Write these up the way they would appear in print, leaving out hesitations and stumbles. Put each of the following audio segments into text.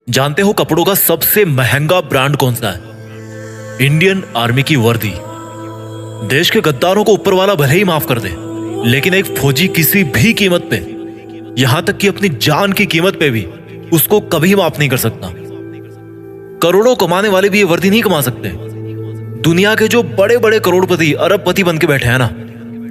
जानते हो कपड़ों का सबसे महंगा ब्रांड कौन सा है? इंडियन आर्मी की वर्दी। देश के गद्दारों को ऊपर वाला भले ही माफ कर दे, लेकिन एक फौजी किसी भी कीमत पे, यहां तक कि अपनी जान की कीमत पे भी उसको कभी माफ नहीं कर सकता। करोड़ों कमाने वाले भी ये वर्दी नहीं कमा सकते। दुनिया के जो बड़े बड़े करोड़पति अरबपति बन के बैठे हैं ना,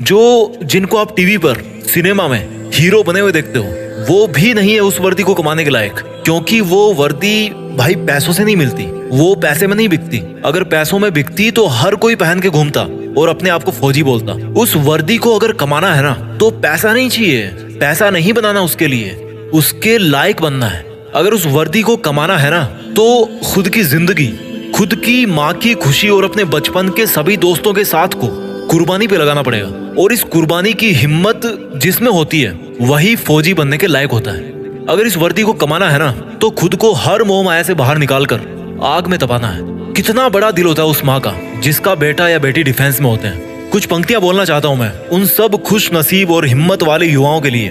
जो जिनको आप टीवी पर सिनेमा में हीरो बने हुए देखते हो, वो भी नहीं है उस वर्दी को कमाने के लायक। क्योंकि वो वर्दी भाई पैसों से नहीं मिलती, वो पैसे में नहीं बिकती। अगर पैसों में बिकती तो हर कोई पहन के घूमता और अपने आप को फौजी बोलता। उस वर्दी को अगर कमाना है ना, तो पैसा नहीं चाहिए, पैसा नहीं बनाना उसके लिए, उसके लायक बनना है। अगर उस वर्दी को कमाना है ना, तो खुद की जिंदगी, खुद की माँ की खुशी और अपने बचपन के सभी दोस्तों के साथ को कुर्बानी पे लगाना पड़ेगा। और इस कुर्बानी की हिम्मत जिसमें होती है, वही फौजी बनने के लायक होता है। अगर इस वर्दी को कमाना है ना, तो खुद को हर मोह माया से बाहर निकाल कर आग में तपाना है। कितना बड़ा दिल होता है उस माँ का जिसका बेटा या बेटी डिफेंस में होते हैं। कुछ पंक्तियां बोलना चाहता हूं मैं उन सब खुश नसीब और हिम्मत वाले युवाओं के लिए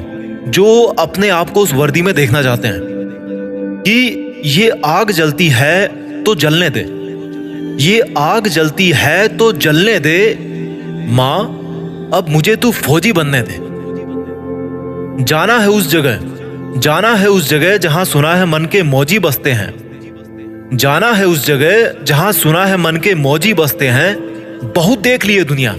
जो अपने आप को उस वर्दी में देखना चाहते हैं कि ये आग जलती है तो जलने दे, ये आग जलती है तो जलने दे, माँ अब मुझे तू फौजी बनने दे। जाना है उस जगह, जाना है उस जगह जहां सुना है मन के मौजी बसते हैं। जाना है उस जगह जहां सुना है मन के मौजी बसते हैं। बहुत देख लिए दुनिया,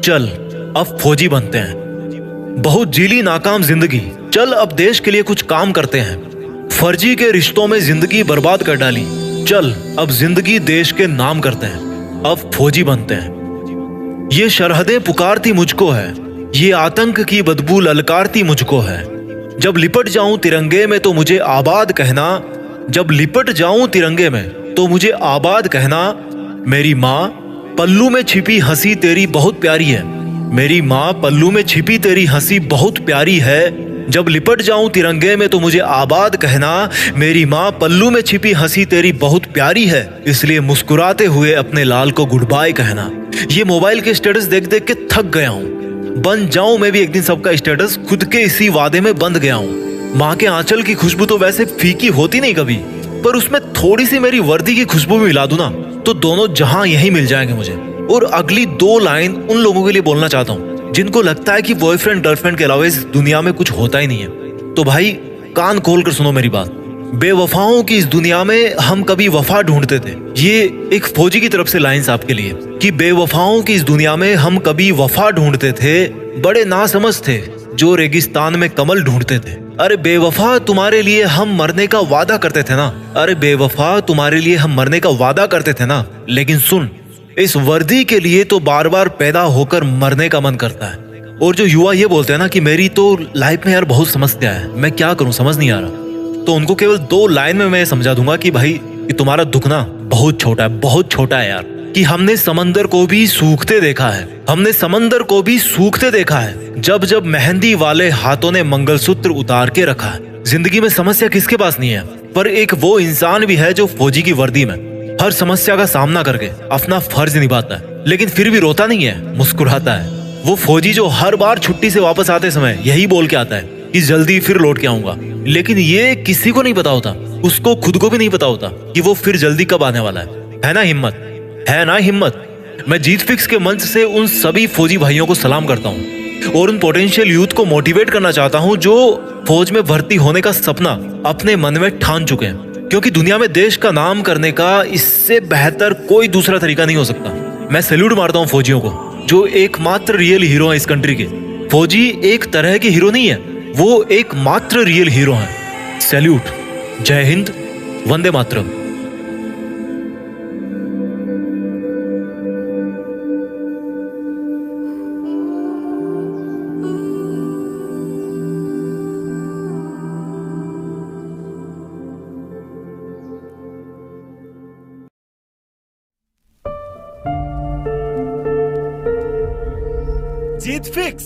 चल अब फौजी बनते हैं। बहुत जीली नाकाम जिंदगी, चल अब देश के लिए कुछ काम करते हैं। फर्जी के रिश्तों में जिंदगी बर्बाद कर डाली, चल अब जिंदगी देश के नाम करते हैं। अब फौजी बनते हैं। ये सरहदें पुकारती मुझको है, ये आतंक की बदबू ललकारती मुझको है। जब लिपट जाऊं तिरंगे में तो मुझे आबाद कहना, जब लिपट जाऊं तिरंगे में तो मुझे आबाद कहना। मेरी माँ पल्लू में छिपी हंसी तेरी बहुत प्यारी है, मेरी माँ पल्लू में छिपी तेरी हंसी बहुत प्यारी है। जब लिपट जाऊं तिरंगे में तो मुझे आबाद कहना, मेरी माँ पल्लू में छिपी हंसी तेरी बहुत प्यारी है। इसलिए मुस्कुराते हुए अपने लाल को गुड बाय कहना। ये मोबाइल के स्टेटस देख देख के थक गया हूँ, बन जाऊं मैं भी एक दिन सबका स्टेटस, खुद के इसी वादे में बंध गया हूँ। माँ के आंचल की खुशबू तो वैसे फीकी होती नहीं कभी, पर उसमें थोड़ी सी मेरी वर्दी की खुशबू भी मिला दूं ना, तो दोनों जहां यही मिल जाएंगे मुझे। और अगली दो लाइन उन लोगों के लिए बोलना चाहता हूँ जिनको लगता है कि बॉयफ्रेंड गर्लफ्रेंड के अलावा इस दुनिया में कुछ होता ही नहीं है। तो भाई कान खोल कर सुनो मेरी बात। बेवफाओं की इस दुनिया में हम कभी वफा ढूंढते थे। ये एक फौजी की तरफ से लाइंस आपके लिए कि बेवफाओं की इस दुनिया में हम कभी वफा ढूंढते थे, बड़े नासमझ थे जो रेगिस्तान में कमल ढूंढते थे। अरे बेवफा तुम्हारे लिए हम मरने का वादा करते थे ना, अरे बेवफा तुम्हारे लिए हम मरने का वादा करते थे ना। लेकिन सुन, इस वर्दी के लिए तो बार बार पैदा होकर मरने का मन करता है। और जो युवा ये बोलते हैं ना कि मेरी तो लाइफ में यार बहुत समस्या है, मैं क्या करूं समझ नहीं आ रहा, तो उनको केवल दो लाइन में मैं समझा दूंगा कि भाई कि तुम्हारा दुख ना बहुत छोटा है, बहुत छोटा है यार। कि हमने समंदर को भी सूखते देखा है, हमने समंदर को भी सूखते देखा है, जब जब मेहंदी वाले हाथों ने मंगलसूत्र उतार के रखा है। जिंदगी में समस्या किसके पास नहीं है, पर एक वो इंसान भी है जो फौजी की वर्दी में हर समस्या का सामना करके अपना फर्ज निभाता है, लेकिन फिर भी रोता नहीं है, मुस्कुराता है। वो फौजी जो हर बार छुट्टी से वापस आते समय यही बोल के आता है कि जल्दी फिर लौट के आऊंगा। लेकिन ये किसी को नहीं पता होता, उसको खुद को भी नहीं पता होता कि वो फिर जल्दी कब आने वाला है ना हिम्मत, है ना हिम्मत। मैं जीत फिक्स के मंच से उन सभी फौजी भाइयों को सलाम करता हूँ और उन पोटेंशियल यूथ को मोटिवेट करना चाहता हूँ जो फौज में भर्ती होने का सपना अपने मन में ठान चुके हैं। क्योंकि दुनिया में देश का नाम करने का इससे बेहतर कोई दूसरा तरीका नहीं हो सकता। मैं सैल्यूट मारता हूँ फौजियों को जो एकमात्र रियल हीरो है इस कंट्री के। फौजी एक तरह के हीरो नहीं है, वो एकमात्र रियल हीरो है। सैल्यूट, जय हिंद, वंदे मातरम। जीत फिक्स।